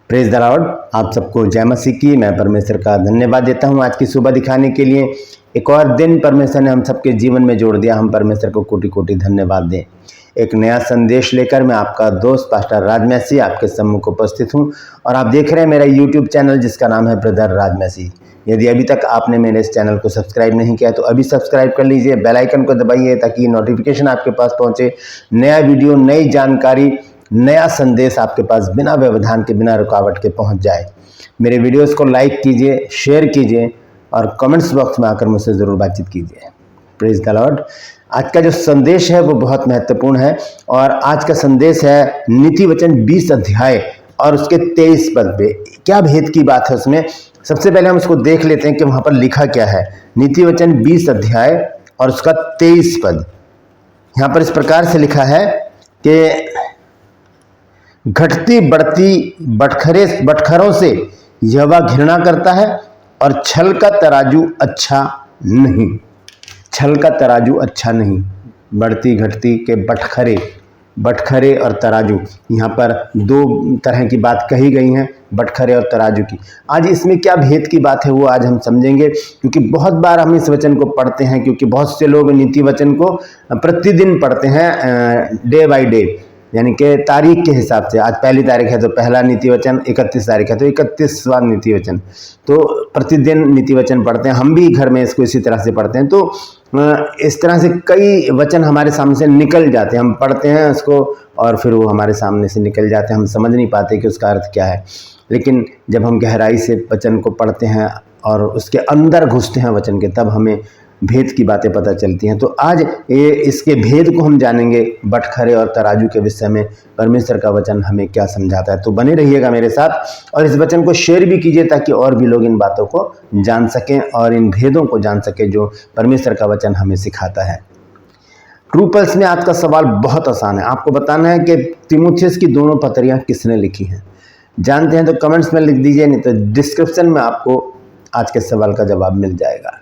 Praise the Lord. आप सबको जय मसीह की। मैं परमेश्वर का धन्यवाद देता हूं आज की सुबह दिखाने के लिए। एक और दिन परमेश्वर ने हम सबके जीवन में जोड़ दिया। हम परमेश्वर को कोटि कोटि धन्यवाद दें। एक नया संदेश लेकर मैं आपका दोस्त पास्टर राज मसीह आपके सम्मुख उपस्थित हूं और आप देख रहे हैं मेरा यूट्यूब चैनल जिसका नाम है ब्रदर राज मसीह। यदि अभी तक आपने मेरे इस चैनल को सब्सक्राइब नहीं किया तो अभी सब्सक्राइब कर लीजिए, बेल आइकन को दबाइए ताकि नोटिफिकेशन आपके पास पहुंचे। नया वीडियो, नई जानकारी, नया संदेश आपके पास बिना व्यवधान के, बिना रुकावट के पहुंच जाए। मेरे वीडियोस को लाइक कीजिए, शेयर कीजिए और कमेंट्स बॉक्स में आकर मुझसे ज़रूर बातचीत कीजिए। Praise the Lord. आज का जो संदेश है वो बहुत महत्वपूर्ण है और आज का संदेश है नीति वचन 20 अध्याय और उसके 23 पद पे। क्या भेद की बात है उसमें, सबसे पहले हम उसको देख लेते हैं कि वहाँ पर लिखा क्या है। नीति वचन 20 अध्याय और उसका 23 पद। यहाँ पर इस प्रकार से लिखा है कि घटती बढ़ती बटखरों से यहोवा घृणा करता है और छल का तराजू अच्छा नहीं। छल का तराजू अच्छा नहीं। बढ़ती घटती के बटखरे और तराजू, यहाँ पर दो तरह की बात कही गई है, बटखरे और तराजू की। आज इसमें क्या भेद की बात है वो आज हम समझेंगे, क्योंकि बहुत बार हम इस वचन को पढ़ते हैं, क्योंकि बहुत से लोग नीति वचन को प्रतिदिन पढ़ते हैं, डे बाय डे, यानी कि तारीख के हिसाब से। आज पहली तारीख है तो पहला नीति वचन, 31 तारीख है तो 31वां नीति वचन। तो प्रतिदिन नीति वचन पढ़ते हैं, हम भी घर में इसको इसी तरह से पढ़ते हैं। तो इस तरह से कई वचन हमारे सामने से निकल जाते हैं, हम पढ़ते हैं उसको और फिर वो हमारे सामने से निकल जाते हैं, हम समझ नहीं पाते कि उसका अर्थ क्या है। लेकिन जब हम गहराई से वचन को पढ़ते हैं और उसके अंदर घुसते हैं वचन के, तब हमें भेद की बातें पता चलती हैं। तो आज ये इसके भेद को हम जानेंगे, बटखरे और तराजू के विषय में परमेश्वर का वचन हमें क्या समझाता है। तो बने रहिएगा मेरे साथ और इस वचन को शेयर भी कीजिए ताकि और भी लोग इन बातों को जान सकें और इन भेदों को जान सकें जो परमेश्वर का वचन हमें सिखाता है। ट्रू पल्स में आज का सवाल बहुत आसान है। आपको बताना है कि तीमुथियुस की दोनों पत्रियां किसने लिखी हैं। जानते हैं तो कमेंट्स में लिख दीजिए, नहीं तो डिस्क्रिप्शन में आपको आज के सवाल का जवाब मिल जाएगा।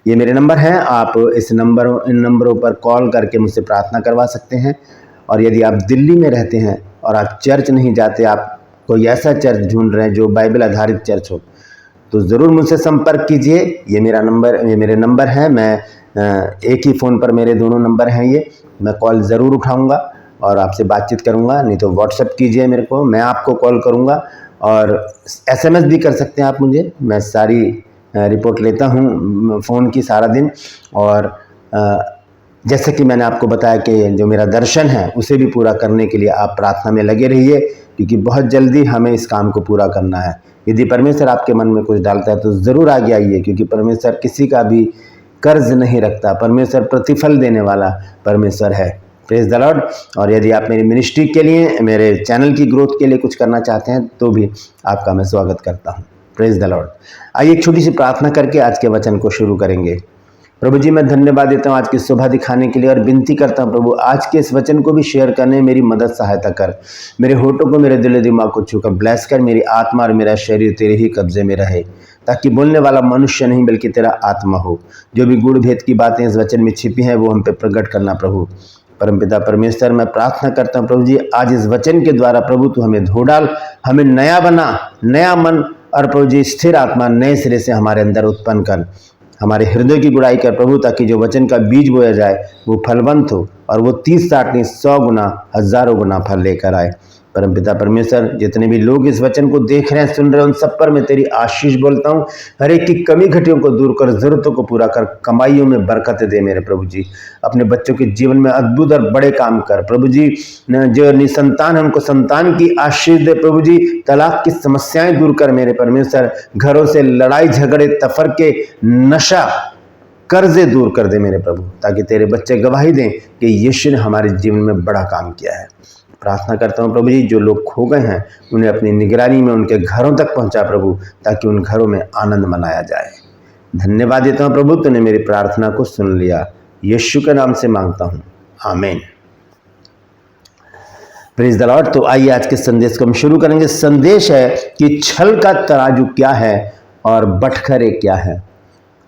ये मेरे नंबर हैं, आप इन नंबरों पर कॉल करके मुझसे प्रार्थना करवा सकते हैं। और यदि आप दिल्ली में रहते हैं और आप चर्च नहीं जाते, आप कोई ऐसा चर्च ढूंढ रहे हैं जो बाइबल आधारित चर्च हो, तो ज़रूर मुझसे संपर्क कीजिए। ये मेरे नंबर हैं। मैं एक ही फ़ोन पर मेरे दोनों नंबर हैं। ये मैं कॉल ज़रूर उठाऊँगा और आपसे बातचीत करूँगा, नहीं तो व्हाट्सएप कीजिए मेरे को, मैं आपको कॉल करूँगा। और SMS भी कर सकते हैं आप मुझे, मैं सारी रिपोर्ट लेता हूँ फ़ोन की सारा दिन। और जैसे कि मैंने आपको बताया कि जो मेरा दर्शन है उसे भी पूरा करने के लिए आप प्रार्थना में लगे रहिए, क्योंकि बहुत जल्दी हमें इस काम को पूरा करना है। यदि परमेश्वर आपके मन में कुछ डालता है तो ज़रूर आगे आइए, क्योंकि परमेश्वर किसी का भी कर्ज नहीं रखता। परमेश्वर प्रतिफल देने वाला परमेश्वर है। Praise the Lord. और यदि आप मेरी मिनिस्ट्री के लिए, मेरे चैनल की ग्रोथ के लिए कुछ करना चाहते हैं तो भी आपका मैं स्वागत करता हूँ। Praise the Lord. आइए एक छोटी सी प्रार्थना करके आज के वचन को शुरू करेंगे। प्रभु जी, मैं धन्यवाद देता हूँ आज की सुबह दिखाने के लिए और विनती करता हूँ प्रभु, आज के इस वचन को भी शेयर करने में मेरी मदद सहायता कर। मेरे होठों को, मेरे दिल दिमाग को छूकर ब्लेस कर। मेरी आत्मा और मेरा शरीर तेरे ही कब्जे में रहे, ताकि बोलने वाला मनुष्य नहीं बल्कि तेरा आत्मा हो। जो भी गूढ़ भेद की बातें इस वचन में छिपी हैं वो हम पे प्रकट करना प्रभु। परमपिता परमेश्वर, मैं प्रार्थना करता हूँ प्रभु जी, आज इस वचन के द्वारा प्रभु तू हमें धो डाल, हमें नया बना, नया मन और प्रभु जी स्थिर आत्मा नए सिरे से हमारे अंदर उत्पन्न कर। हमारे हृदय की गुड़ाई कर प्रभु, ताकि जो वचन का बीज बोया जाए वो फलवंत हो और वो 30, 60 नहीं 100 गुना, हजारों गुना फल लेकर आए। परमपिता परमेश्वर, जितने भी लोग इस वचन को देख रहे हैं, सुन रहे हैं, उन सब पर मैं तेरी आशीष बोलता हूँ। हर एक की कमी घटियों को दूर कर, जरूरतों को पूरा कर, कमाइयों में बरकत दे मेरे प्रभु जी। अपने बच्चों के जीवन में अद्भुत और बड़े काम कर प्रभु जी। जो निसंतान है उनको संतान की आशीष दे प्रभु जी। तलाक की समस्याएं दूर कर मेरे परमेश्वर। घरों से लड़ाई झगड़े, तफरके, नशा, कर्जे दूर कर दे मेरे प्रभु, ताकि तेरे बच्चे गवाही दें कि यीशु ने हमारे जीवन में बड़ा काम किया है। प्रार्थना करता हूँ प्रभु जी, जो लोग खो गए हैं उन्हें अपनी निगरानी में उनके घरों तक पहुँचा प्रभु, ताकि उन घरों में आनंद मनाया जाए। धन्यवाद देता हूँ प्रभु, तूने मेरी प्रार्थना को सुन लिया। यीशु के नाम से मांगता हूँ, आमीन। Praise the Lord. तो आइए आज के संदेश को हम शुरू करेंगे। संदेश है कि छल का तराजू क्या है और बटखरे क्या है।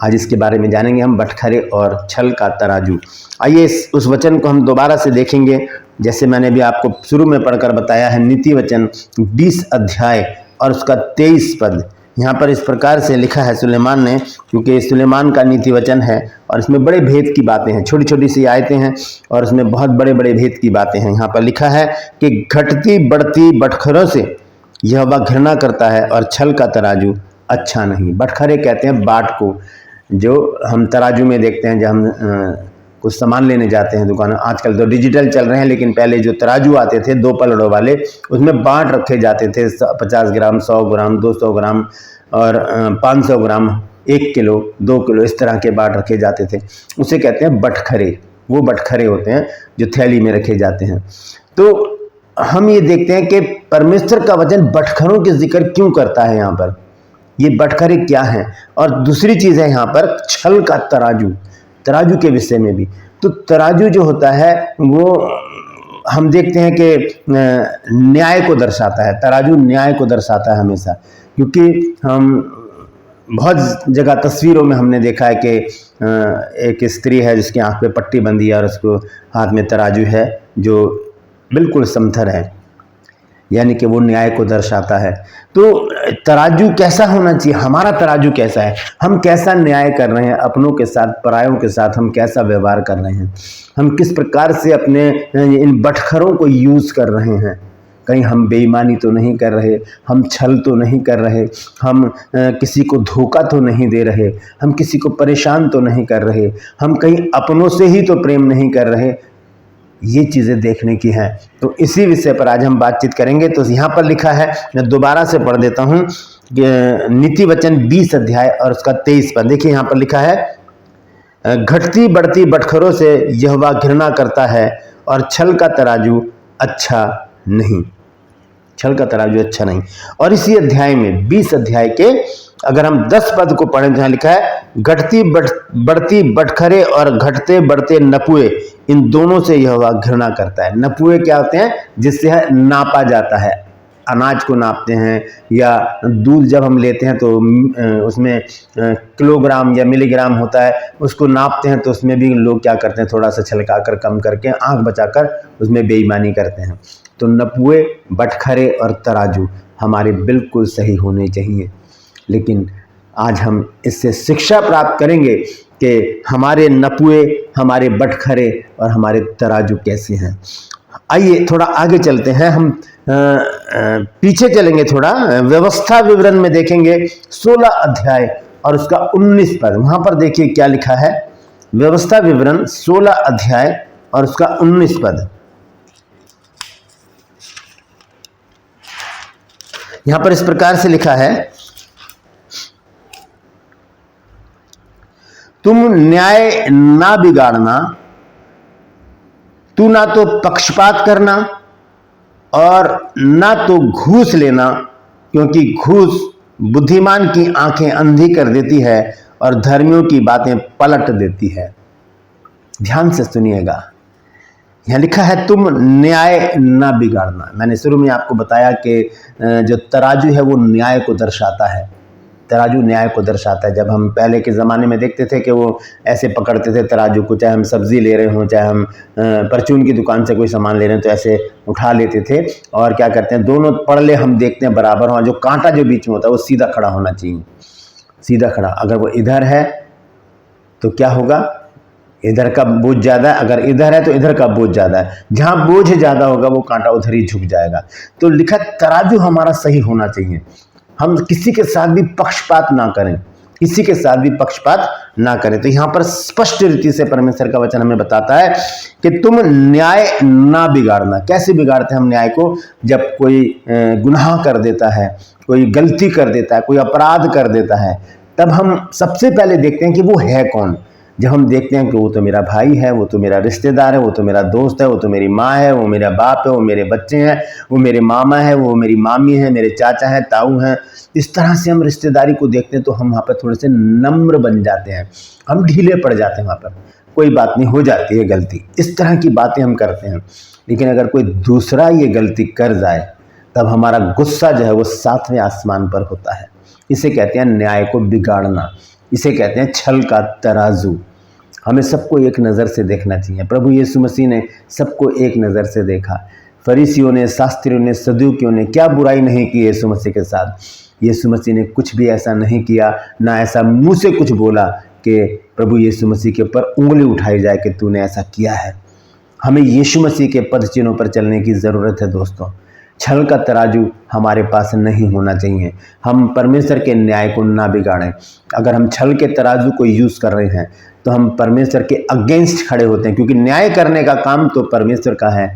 आज इसके बारे में जानेंगे हम, बटखरे और छल का तराजू। आइए उस वचन को हम दोबारा से देखेंगे। जैसे मैंने भी आपको शुरू में पढ़कर बताया है, नीति वचन 20 अध्याय और उसका 23 पद। यहाँ पर इस प्रकार से लिखा है सुलेमान ने, क्योंकि सुलेमान का नीति वचन है और इसमें बड़े भेद की बातें हैं, छोटी छोटी सी आयतें हैं और इसमें बहुत बड़े बड़े भेद की बातें हैं। यहाँ पर लिखा है कि घटती बढ़ती बटखरों से यहोवा घृणा करता है और छल का तराजू अच्छा नहीं। बटखरे कहते हैं बाट को, जो हम तराजू में देखते हैं जब हम कुछ सामान लेने जाते हैं दुकान। आजकल तो डिजिटल चल रहे हैं, लेकिन पहले जो तराजू आते थे 2 पलड़ों वाले, उसमें बाट रखे जाते थे, 50 ग्राम, 100 ग्राम, 200 ग्राम और 500 ग्राम, 1 किलो, 2 किलो, इस तरह के बाट रखे जाते थे। उसे कहते हैं बटखरे। वो बटखरे होते हैं जो थैली में रखे जाते हैं। तो हम ये देखते हैं कि परमेश्वर का वचन बटखरों के जिक्र क्यों करता है यहाँ पर, ये बटखरे क्या हैं। और दूसरी चीज़ है यहाँ पर छल का तराजू, तराजू के विषय में भी। तो तराजू जो होता है वो हम देखते हैं कि न्याय को दर्शाता है, तराजू न्याय को दर्शाता है हमेशा, क्योंकि हम बहुत जगह तस्वीरों में हमने देखा है कि एक स्त्री है जिसकी आंख पे पट्टी बंधी है और उसको हाथ में तराजू है जो बिल्कुल समथर है, यानी कि वो न्याय को दर्शाता है। तो तराजू कैसा होना चाहिए, हमारा तराजू कैसा है, हम कैसा न्याय कर रहे हैं अपनों के साथ, परायों के साथ हम कैसा व्यवहार कर रहे हैं, हम किस प्रकार से अपने इन बटखरों को यूज़ कर रहे हैं। कहीं हम बेईमानी तो नहीं कर रहे, हम छल तो नहीं कर रहे, हम किसी को धोखा तो नहीं दे रहे, हम किसी को परेशान तो नहीं कर रहे, हम कहीं अपनों से ही तो प्रेम नहीं कर रहे। ये चीज़ें देखने की हैं। तो इसी विषय पर आज हम बातचीत करेंगे। तो यहाँ पर लिखा है, मैं दोबारा से पढ़ देता हूँ, नीति वचन 20 अध्याय और उसका 23 पद। देखिए यहाँ पर लिखा है, घटती बढ़ती बटखरों से यहोवा घृणा करता है और छल का तराजू अच्छा नहीं। छल का तराजू अच्छा नहीं। और इसी अध्याय में 20 अध्याय के अगर हम 10 पद को पढ़ें, जहाँ लिखा है, घटती बढ़ती बटखरे और घटते बढ़ते नपुए, इन दोनों से यहोवा घृणा करता है। नपुए क्या होते हैं, जिससे नापा जाता है, अनाज को नापते हैं, या दूध जब हम लेते हैं तो उसमें किलोग्राम या मिलीग्राम होता है, उसको नापते हैं। तो उसमें भी लोग क्या करते हैं, थोड़ा सा छलका कर, कम करके, आंख बचाकर उसमें बेईमानी करते हैं। तो नपुए, बटखरे और तराजू हमारे बिल्कुल सही होने चाहिए। लेकिन आज हम इससे शिक्षा प्राप्त करेंगे कि हमारे नपुए, हमारे बटखरे और हमारे तराजू कैसे हैं। आइए थोड़ा आगे चलते हैं, हम पीछे चलेंगे, थोड़ा व्यवस्था विवरण में देखेंगे 16 अध्याय और उसका 19 पद। वहां पर देखिए क्या लिखा है, व्यवस्था विवरण 16 अध्याय और उसका 19 पद। यहां पर इस प्रकार से लिखा है, तुम न्याय ना बिगाड़ना, तू ना तो पक्षपात करना और ना तो घूस लेना, क्योंकि घूस बुद्धिमान की आंखें अंधी कर देती है और धर्मियों की बातें पलट देती है। ध्यान से सुनिएगा, यहां लिखा है तुम न्याय ना बिगाड़ना। मैंने शुरू में आपको बताया कि जो तराजू है वो न्याय को दर्शाता है, तराजू न्याय को दर्शाता है। जब हम पहले के ज़माने में देखते थे कि वो ऐसे पकड़ते थे तराजू को, चाहे हम सब्ज़ी ले रहे हों, चाहे हम परचून की दुकान से कोई सामान ले रहे हैं, तो ऐसे उठा लेते थे और क्या करते हैं, दोनों पड़ले हम देखते हैं बराबर हों, जो कांटा जो बीच में होता है वो सीधा खड़ा होना चाहिए, सीधा खड़ा। अगर वो इधर है तो क्या होगा, इधर का बोझ ज़्यादा है, अगर इधर है तो इधर का बोझ ज़्यादा है, जहाँ बोझ ज़्यादा होगा वो कांटा उधर ही झुक जाएगा। तो लिखा तराजू हमारा सही होना चाहिए, हम किसी के साथ भी पक्षपात ना करें, किसी के साथ भी पक्षपात ना करें। तो यहाँ पर स्पष्ट रीति से परमेश्वर का वचन हमें बताता है कि तुम न्याय ना बिगाड़ना। कैसे बिगाड़ते हैं हम न्याय को, जब कोई गुनाह कर देता है, कोई गलती कर देता है, कोई अपराध कर देता है, तब हम सबसे पहले देखते हैं कि वो है कौन। जब हम देखते हैं कि वो तो मेरा भाई है, वो तो मेरा रिश्तेदार है, वो तो मेरा दोस्त है, वो तो मेरी माँ है, वो मेरा बाप है, वो मेरे बच्चे हैं, वो मेरे मामा है, वो मेरी मामी है, मेरे चाचा है, ताऊ हैं, इस तरह से हम रिश्तेदारी को देखते हैं। तो हम वहाँ पर थोड़े से नम्र बन जाते हैं, हम ढीले पड़ जाते हैं, वहाँ पर कोई बात नहीं, हो जाती है गलती, इस तरह की बातें हम करते हैं। लेकिन अगर कोई दूसरा ये गलती कर जाए तब हमारा गुस्सा जो है वो 7वें आसमान पर होता है। इसे कहते हैं न्याय को बिगाड़ना, इसे कहते हैं छल का तराजू। हमें सबको एक नज़र से देखना चाहिए। प्रभु यीशु मसीह ने सबको एक नज़र से देखा। फरीसियों ने, शास्त्रियों ने, सदूकियों ने क्या बुराई नहीं की यीशु मसीह के साथ। यीशु मसीह ने कुछ भी ऐसा नहीं किया, ना ऐसा मुंह से कुछ बोला कि प्रभु यीशु मसीह के ऊपर उंगली उठाई जाए कि तूने ऐसा किया है। हमें यीशु मसीह के पद चिन्हों पर चलने की ज़रूरत है दोस्तों। छल का तराजू हमारे पास नहीं होना चाहिए। हम परमेश्वर के न्याय को ना बिगाड़ें। अगर हम छल के तराजू को यूज़ कर रहे हैं तो हम परमेश्वर के अगेंस्ट खड़े होते हैं, क्योंकि न्याय करने का काम तो परमेश्वर का है,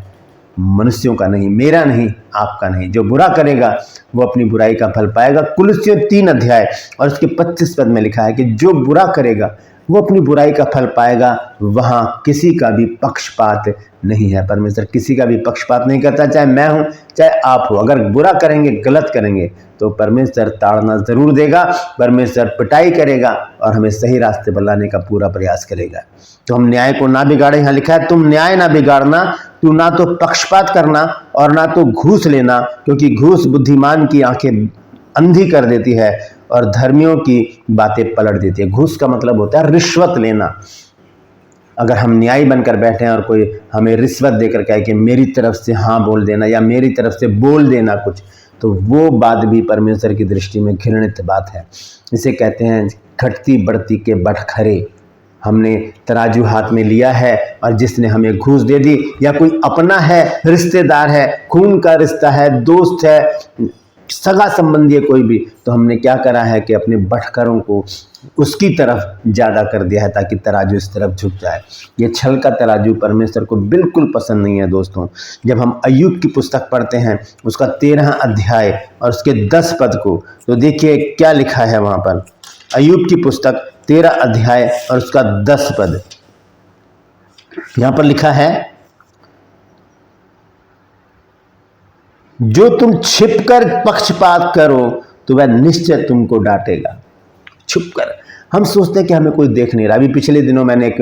मनुष्यों का नहीं, मेरा नहीं, आपका नहीं। जो बुरा करेगा वो अपनी बुराई का फल पाएगा। कुलुस्सियों 3 अध्याय और उसके 25 पद में लिखा है कि जो बुरा करेगा वो अपनी बुराई का फल पाएगा। वहाँ किसी का भी पक्षपात नहीं है। परमेश्वर किसी का भी पक्षपात नहीं करता, चाहे मैं हूँ चाहे आप हो। अगर बुरा करेंगे, गलत करेंगे तो परमेश्वर ताड़ना ज़रूर देगा, परमेश्वर पिटाई करेगा और हमें सही रास्ते पर लाने का पूरा प्रयास करेगा। तो हम न्याय को ना बिगाड़े। यहाँ लिखा है तुम न्याय ना बिगाड़ना, तू ना तो पक्षपात करना और ना तो घूस लेना, क्योंकि घूस बुद्धिमान की आंखें अंधी कर देती है और धर्मियों की बातें पलट देती है। घूस का मतलब होता है रिश्वत लेना। अगर हम न्यायी बनकर बैठे हैं और कोई हमें रिश्वत देकर कहे कि मेरी तरफ से हाँ बोल देना या मेरी तरफ से बोल देना कुछ, तो वो बात भी परमेश्वर की दृष्टि में घृणित बात है। इसे कहते हैं घटती बढ़ती के बटखरे। हमने तराजू हाथ में लिया है और जिसने हमें घूस दे दी, या कोई अपना है, रिश्तेदार है, खून का रिश्ता है, दोस्त है, सगा संबंधी है कोई भी, तो हमने क्या करा है कि अपने बटखरों को उसकी तरफ ज़्यादा कर दिया है ताकि तराजू इस तरफ झुक जाए। ये छल का तराजू परमेश्वर को बिल्कुल पसंद नहीं है दोस्तों। जब हम अय्यूब की पुस्तक पढ़ते हैं उसका 13 अध्याय और उसके 10 पद को, तो देखिए क्या लिखा है वहाँ पर। अय्यूब की पुस्तक 13 अध्याय और उसका 10 पद, यहाँ पर लिखा है जो तुम छिपकर पक्षपात करो तो वह निश्चय तुमको डांटेगा। छुपकर, हम सोचते हैं कि हमें कोई देख नहीं रहा। अभी पिछले दिनों मैंने एक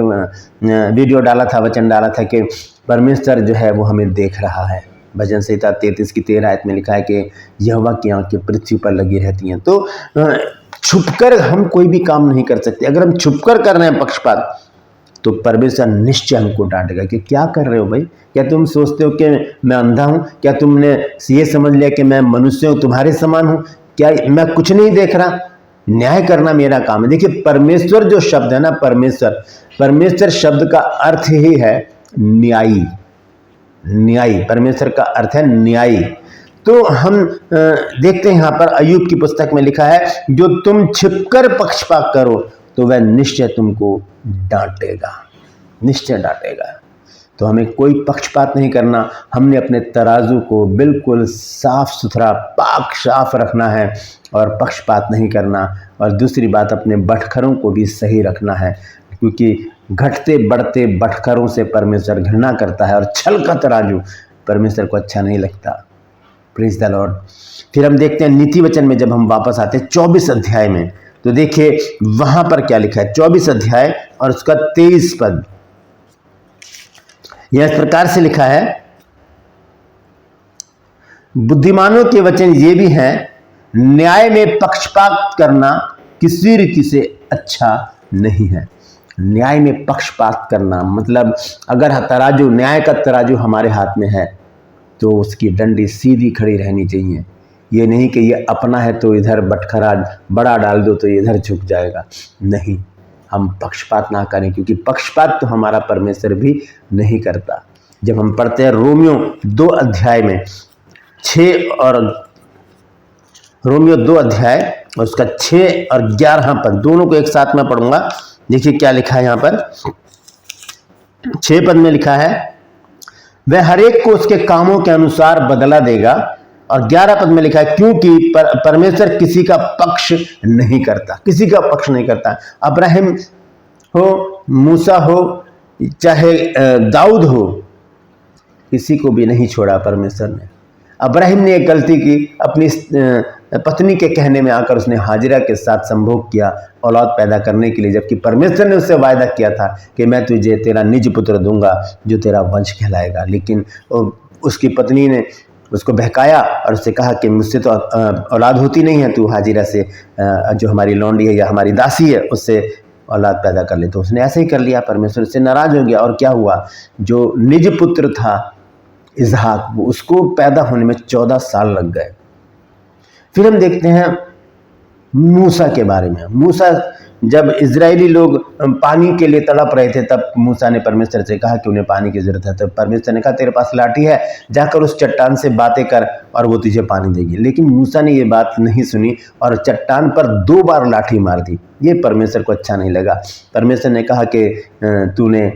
वीडियो डाला था, वचन डाला था कि परमेश्वर जो है वो हमें देख रहा है। भजन संहिता 33 की 13 आयत में लिखा है कि यहोवा की आंखें पृथ्वी पर लगी रहती हैं। तो छुपकर हम कोई भी काम नहीं कर सकते। अगर हम छुपकर कर रहे हैं पक्षपात तो परमेश्वर निश्चय हमको डांटेगा कि क्या कर रहे हो भाई। क्या तुम सोचते हो कि मैं अंधा हूँ? क्या तुमने ये समझ लिया कि मैं मनुष्य हूँ, तुम्हारे समान हूँ? क्या मैं कुछ नहीं देख रहा? न्याय करना मेरा काम है। देखिए परमेश्वर जो शब्द है ना, परमेश्वर शब्द का अर्थ ही है न्यायी। न्यायी, परमेश्वर का अर्थ है न्यायी। तो हम देखते हैं यहाँ पर अय्यूब की पुस्तक में लिखा है जो तुम छिपकर पक्षपात करो तो वह निश्चय तुमको डांटेगा, निश्चय डांटेगा। तो हमें कोई पक्षपात नहीं करना। हमने अपने तराजू को बिल्कुल साफ सुथरा, पाक साफ रखना है और पक्षपात नहीं करना। और दूसरी बात, अपने बटखरों को भी सही रखना है, क्योंकि घटते बढ़ते बटखरों से परमेश्वर घृणा करता है और छल का तराजू परमेश्वर को अच्छा नहीं लगता। Praise the Lord. फिर हम देखते हैं नीति वचन में, जब हम वापस आते हैं 24 अध्याय में, तो देखिए वहां पर क्या लिखा है। 24 अध्याय और उसका 23 पद, यह इस प्रकार से लिखा है, बुद्धिमानों के वचन ये भी हैं, न्याय में पक्षपात करना किसी रीति से अच्छा नहीं है। न्याय में पक्षपात करना मतलब, अगर तराजू, न्याय का तराजू हमारे हाथ में है तो उसकी डंडी सीधी खड़ी रहनी चाहिए। ये नहीं कि ये अपना है तो इधर बटखरा बड़ा डाल दो तो इधर झुक जाएगा। नहीं, हम पक्षपात ना करें, क्योंकि पक्षपात तो हमारा परमेश्वर भी नहीं करता। जब हम पढ़ते हैं रोमियो 2 अध्याय में 6 और रोमियो 2 अध्याय और उसका 6 और 11 पद, दोनों को एक साथ में पढ़ूंगा। देखिए क्या लिखा है यहाँ पर। 6 पद में लिखा है वह हरेक को उसके कामों के अनुसार बदला देगा, और 11 पद में लिखा है क्योंकि परमेश्वर किसी का पक्ष नहीं करता, किसी का पक्ष नहीं करता। अब्राहिम हो, मूसा हो, चाहे दाऊद हो, किसी को भी नहीं छोड़ा परमेश्वर ने। अब्राहिम ने एक गलती की, अपनी पत्नी के कहने में आकर उसने हाजिरा के साथ संभोग किया औलाद पैदा करने के लिए, जबकि परमेश्वर ने उससे वायदा किया था कि मैं तुझे तेरा निज पुत्र दूंगा जो तेरा वंश कहलाएगा। लेकिन उसकी पत्नी ने उसको बहकाया और उससे कहा कि मुझसे तो औलाद होती नहीं है, तू हाजिरा से, जो हमारी लौंडी है या हमारी दासी है, उससे औलाद पैदा कर ले। तो उसने ऐसे ही कर लिया, परमेश्वर से नाराज हो गया और क्या हुआ, जो निज पुत्र था इसहाक, उसको पैदा होने में 14 साल लग गए। फिर हम देखते हैं मूसा के बारे में। मूसा, जब इजरायली लोग पानी के लिए तड़प रहे थे, तब मूसा ने परमेश्वर से कहा कि उन्हें पानी की जरूरत है। तो परमेश्वर ने कहा तेरे पास लाठी है, जाकर उस चट्टान से बातें कर और वो तुझे पानी देगी। लेकिन मूसा ने ये बात नहीं सुनी और चट्टान पर 2 बार लाठी मार दी। ये परमेश्वर को अच्छा नहीं लगा। परमेश्वर ने कहा कि तूने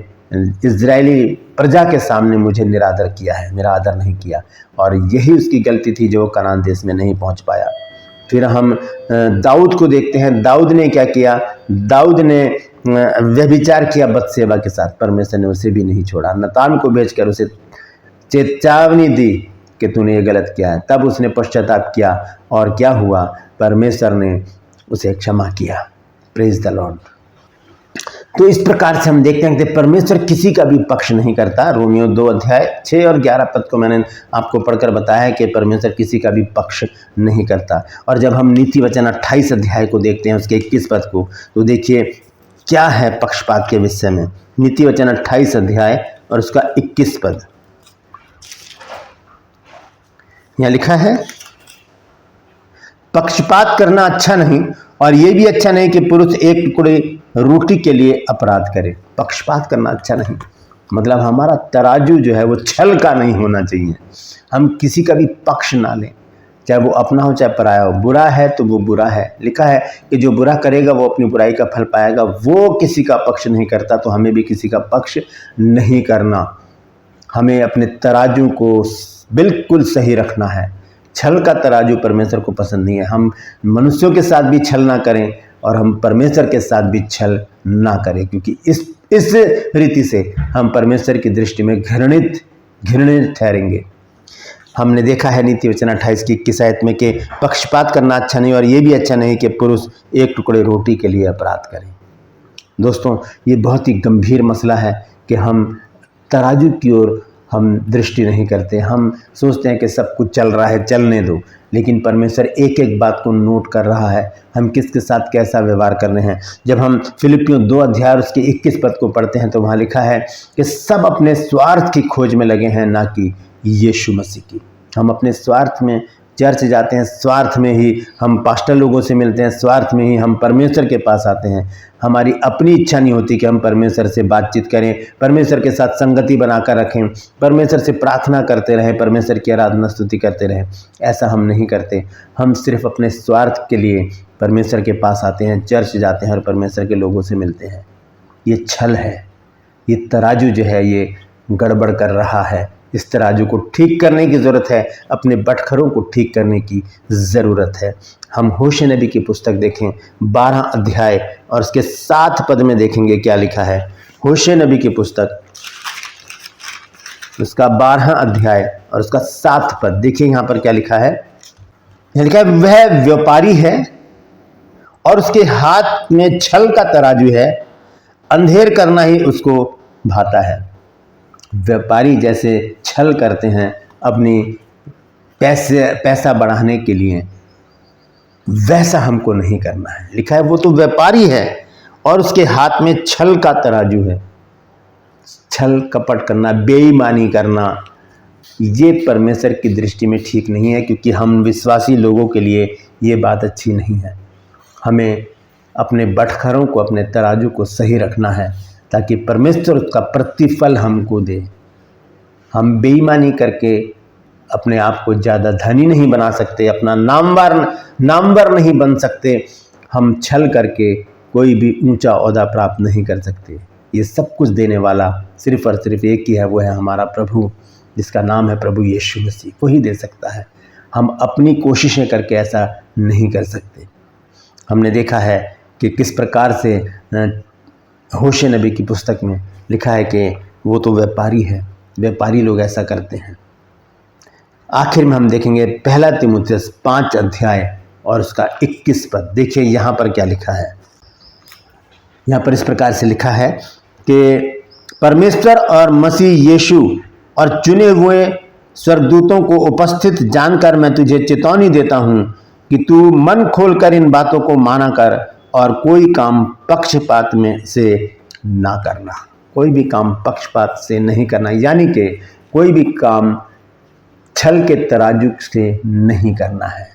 इजरायली प्रजा के सामने मुझे निरादर किया है, मेरा आदर नहीं किया, और यही उसकी गलती थी जो कनान देश में नहीं पहुंच पाया। फिर हम दाऊद को देखते हैं। दाऊद ने क्या किया, दाऊद ने व्यभिचार किया बत्शेबा के साथ, परमेश्वर ने उसे भी नहीं छोड़ा। नतान को भेजकर उसे चेतावनी दी कि तूने ये गलत किया है। तब उसने पश्चाताप किया और क्या हुआ, परमेश्वर ने उसे क्षमा किया। Praise the Lord. तो इस प्रकार से हम देखते हैं कि परमेश्वर किसी का भी पक्ष नहीं करता। रोमियो 2 अध्याय 6 और 11 पद को मैंने आपको पढ़कर बताया है कि परमेश्वर किसी का भी पक्ष नहीं करता। और जब हम नीति वचन 28 अध्याय को देखते हैं, उसके 21 पद को, तो देखिए क्या है पक्षपात के विषय में। नीति वचन 28 अध्याय और उसका 21 पद, यहाँ लिखा है, पक्षपात करना अच्छा नहीं, और यह भी अच्छा नहीं कि पुरुष एक टुकड़े रोटी के लिए अपराध करे। पक्षपात करना अच्छा नहीं, मतलब हमारा तराजू जो है वो छल का नहीं होना चाहिए। हम किसी का भी पक्ष ना लें, चाहे वो अपना हो चाहे पराया हो। बुरा है तो वो बुरा है, लिखा है कि जो बुरा करेगा वो अपनी बुराई का फल पाएगा। वो किसी का पक्ष नहीं करता, तो हमें भी किसी का पक्ष नहीं करना। हमें अपने तराजू को बिल्कुल सही रखना है। छल का तराजू परमेश्वर को पसंद नहीं है। हम मनुष्यों के साथ भी छल ना करें और हम परमेश्वर के साथ भी छल ना करें, क्योंकि इस रीति से हम परमेश्वर की दृष्टि में घृणित ठहरेंगे। हमने देखा है नीति वचन 28 की 21 आयत में कि पक्षपात करना अच्छा नहीं, और ये भी अच्छा नहीं कि पुरुष एक टुकड़े रोटी के लिए अपराध करें। दोस्तों, ये बहुत ही गंभीर मसला है कि हम तराजू की ओर हम दृष्टि नहीं करते। हम सोचते हैं कि सब कुछ चल रहा है, चलने दो, लेकिन परमेश्वर एक एक बात को नोट कर रहा है, हम किसके साथ कैसा व्यवहार कर रहे हैं। जब हम फिलिपियों 2 अध्याय उसके 21 पद को पढ़ते हैं तो वहाँ लिखा है कि सब अपने स्वार्थ की खोज में लगे हैं, ना कि यीशु मसीह की। हम अपने स्वार्थ में चर्च जाते हैं, स्वार्थ में ही हम पास्टर लोगों से मिलते हैं, स्वार्थ में ही हम परमेश्वर के पास आते हैं। हमारी अपनी इच्छा नहीं होती कि हम परमेश्वर से बातचीत करें, परमेश्वर के साथ संगति बनाकर रखें, परमेश्वर से प्रार्थना करते रहें, परमेश्वर की आराधना स्तुति करते रहें। ऐसा हम नहीं करते। हम सिर्फ अपने स्वार्थ के लिए परमेश्वर के पास आते हैं, चर्च जाते हैं और परमेश्वर के लोगों से मिलते हैं। ये छल है, ये तराजू जो है ये गड़बड़ कर रहा है। इस तराजू को ठीक करने की ज़रूरत है, अपने बटखरों को ठीक करने की ज़रूरत है। हम होशे नबी की पुस्तक देखें 12 अध्याय और उसके 7 पद में देखेंगे क्या लिखा है। होशे नबी की पुस्तक उसका 12 अध्याय और उसका 7 पद देखिए, यहाँ पर क्या लिखा है। यहाँ लिखा है, वह व्यापारी है और उसके हाथ में छल का तराजू है, अंधेर करना ही उसको भाता है। व्यापारी जैसे छल करते हैं अपनी पैसा बढ़ाने के लिए, वैसा हमको नहीं करना है। लिखा है वो तो व्यापारी है और उसके हाथ में छल का तराजू है। छल कपट करना, बेईमानी करना, ये परमेश्वर की दृष्टि में ठीक नहीं है, क्योंकि हम विश्वासी लोगों के लिए ये बात अच्छी नहीं है। हमें अपने बटखरों को, अपने तराजू को सही रखना है ताकि परमेश्वर उसका प्रतिफल हमको दे। हम बेईमानी करके अपने आप को ज़्यादा धनी नहीं बना सकते, अपना नामवर नहीं बन सकते। हम छल करके कोई भी ऊंचा ओहदा प्राप्त नहीं कर सकते। ये सब कुछ देने वाला सिर्फ और सिर्फ एक ही है, वो है हमारा प्रभु, जिसका नाम है प्रभु यीशु मसीह। वही दे सकता है। हम अपनी कोशिशें करके ऐसा नहीं कर सकते। हमने देखा है कि किस प्रकार से होशे नबी की पुस्तक में लिखा है कि वो तो व्यापारी है, व्यापारी लोग ऐसा करते हैं। आखिर में हम देखेंगे 1 तीमुथियुस 5 अध्याय और उसका 21 पद। देखिए यहाँ पर क्या लिखा है। यहाँ पर इस प्रकार से लिखा है कि परमेश्वर और मसीह यीशु और चुने हुए स्वर्गदूतों को उपस्थित जानकर मैं तुझे चेतावनी देता हूँ कि तू मन खोलकर इन बातों को माना कर और कोई काम पक्षपात में से ना करना, कोई भी काम पक्षपात से नहीं करना, यानी कि कोई भी काम छल के तराजू से नहीं करना है।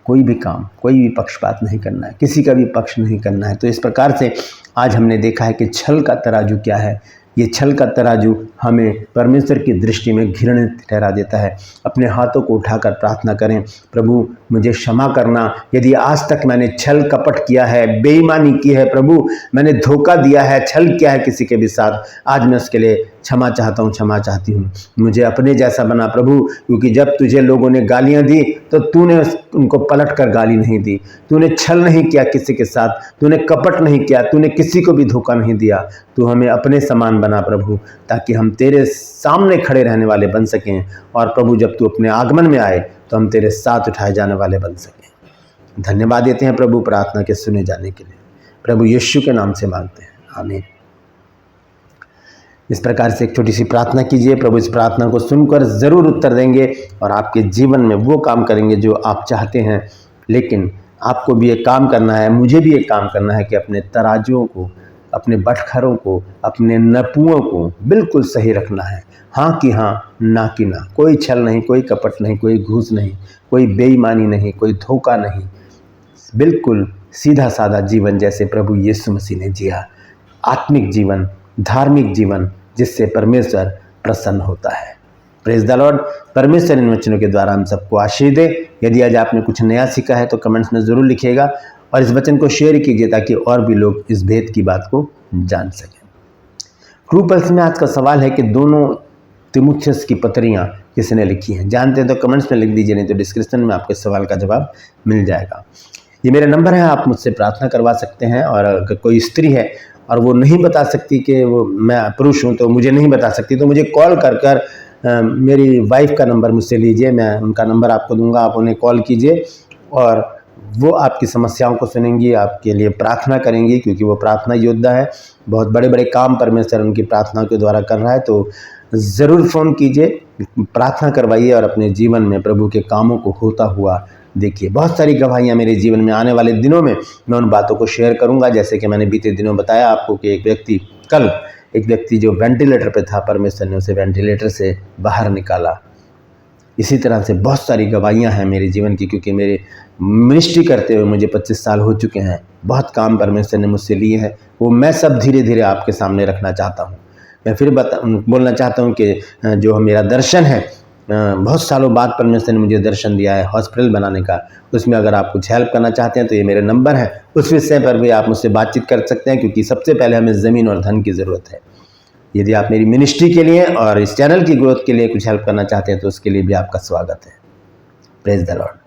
कोई भी काम, कोई भी पक्षपात नहीं करना है, किसी का भी पक्ष नहीं करना है। तो इस प्रकार से आज हमने देखा है कि छल का तराजू क्या है। ये छल का तराजू हमें परमेश्वर की दृष्टि में घृणित ठहरा देता है। अपने हाथों को उठाकर प्रार्थना करें, प्रभु मुझे क्षमा करना, यदि आज तक मैंने छल कपट किया है, बेईमानी की है, प्रभु मैंने धोखा दिया है, छल किया है किसी के भी साथ, आज मैं उसके लिए क्षमा चाहता हूँ, क्षमा चाहती हूँ। मुझे अपने जैसा बना प्रभु, क्योंकि जब तुझे लोगों ने गालियाँ दी तो तूने उनको पलट कर गाली नहीं दी, तूने छल नहीं किया किसी के साथ, तूने कपट नहीं किया, तूने किसी को भी धोखा नहीं दिया। तू हमें अपने समान बना प्रभु, ताकि हम तेरे सामने खड़े रहने वाले बन सकें, और प्रभु जब तू अपने आगमन में आए तो हम तेरे साथ उठाए जाने वाले बन सकें। धन्यवाद देते हैं प्रभु प्रार्थना के सुने जाने के लिए। प्रभु यीशु के नाम से मांगते हैं, आमीन। इस प्रकार से एक छोटी सी प्रार्थना कीजिए, प्रभु इस प्रार्थना को सुनकर ज़रूर उत्तर देंगे और आपके जीवन में वो काम करेंगे जो आप चाहते हैं। लेकिन आपको भी एक काम करना है, मुझे भी एक काम करना है कि अपने तराजुओं को, अपने बटखरों को, अपने नपुओं को बिल्कुल सही रखना है। हाँ कि हाँ, ना कि ना, कोई छल नहीं, कोई कपट नहीं, कोई घूस नहीं, कोई बेईमानी नहीं, कोई धोखा नहीं, बिल्कुल सीधा साधा जीवन जैसे प्रभु यीशु मसीह ने जिया। आत्मिक जीवन, धार्मिक जीवन, जिससे परमेश्वर प्रसन्न होता है। Praise the Lord. परमेश्वर इन वचनों के द्वारा हम सबको आशीष दे। यदि आज आपने कुछ नया सीखा है तो कमेंट्स में ज़रूर लिखिएगा और इस वचन को शेयर कीजिए ताकि और भी लोग इस भेद की बात को जान सकें। ट्रू पल्स में आज का सवाल है कि दोनों तीमुथियुस की पत्रियाँ किसने लिखी हैं? जानते हैं तो कमेंट्स में लिख दीजिए, नहीं तो डिस्क्रिप्शन में आपके सवाल का जवाब मिल जाएगा। ये मेरा नंबर है, आप मुझसे प्रार्थना करवा सकते हैं। और अगर कोई स्त्री है और वो नहीं बता सकती कि वो मैं पुरुष हूँ, तो मुझे नहीं बता सकती, तो मुझे कॉल कर मेरी वाइफ का नंबर मुझसे लीजिए, मैं उनका नंबर आपको दूंगा, आप उन्हें कॉल कीजिए और वो आपकी समस्याओं को सुनेंगी, आपके लिए प्रार्थना करेंगी, क्योंकि वो प्रार्थना योद्धा है। बहुत बड़े बड़े काम परमेश्वर उनकी प्रार्थना के द्वारा कर रहा है। तो ज़रूर फ़ोन कीजिए, प्रार्थना करवाइए और अपने जीवन में प्रभु के कामों को होता हुआ देखिए। बहुत सारी गवाहियाँ मेरे जीवन में आने वाले दिनों में मैं उन बातों को शेयर करूंगा। जैसे कि मैंने बीते दिनों बताया आपको कि एक व्यक्ति जो वेंटिलेटर पे था, परमेश्वर ने उसे वेंटिलेटर से बाहर निकाला। इसी तरह से बहुत सारी गवाहियाँ हैं मेरे जीवन की, क्योंकि मेरे मिनिस्ट्री करते हुए मुझे 25 साल हो चुके हैं। बहुत काम परमेश्वर ने मुझसे लिए हैं, वो मैं सब धीरे धीरे आपके सामने रखना चाहता हूँ। मैं फिर बोलना चाहता हूँ कि जो मेरा दर्शन है, बहुत सालों बाद परमेश्वर ने मुझे दर्शन दिया है हॉस्पिटल बनाने का, उसमें अगर आप कुछ हेल्प करना चाहते हैं तो ये मेरे नंबर है, उस विषय पर भी आप मुझसे बातचीत कर सकते हैं। क्योंकि सबसे पहले हमें ज़मीन और धन की ज़रूरत है। यदि आप मेरी मिनिस्ट्री के लिए और इस चैनल की ग्रोथ के लिए कुछ हेल्प करना चाहते हैं तो उसके लिए भी आपका स्वागत है। Praise the Lord.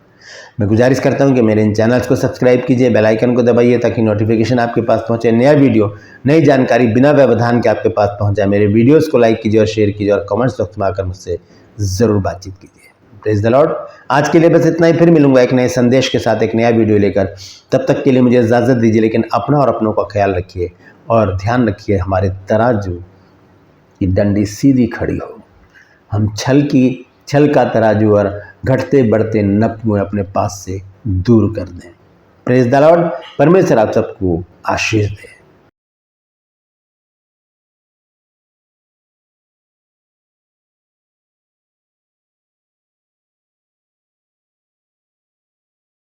मैं गुजारिश करता हूं कि मेरे इन चैनल्स को सब्सक्राइब कीजिए, बेल आइकन को दबाइए ताकि नोटिफिकेशन आपके पास पहुंचे, नया वीडियो, नई जानकारी बिना व्यवधान के आपके पास पहुंच जाए। मेरे वीडियोस को लाइक कीजिए और शेयर कीजिए और कमेंट्स बॉक्स में आकर मुझसे ज़रूर बातचीत कीजिए। Praise the Lord. आज के लिए बस इतना ही, फिर मिलूंगा एक नए संदेश के साथ, एक नया वीडियो लेकर। तब तक के लिए मुझे इजाज़त दीजिए, लेकिन अपना और अपनों का ख्याल रखिए और ध्यान रखिए हमारे तराजू की डंडी सीधी खड़ी हो। हम छल का तराजू और घटते बढ़ते नपुए अपने पास से दूर कर दें। Praise the Lord. परमेश्वर आप सबको आशीष दे।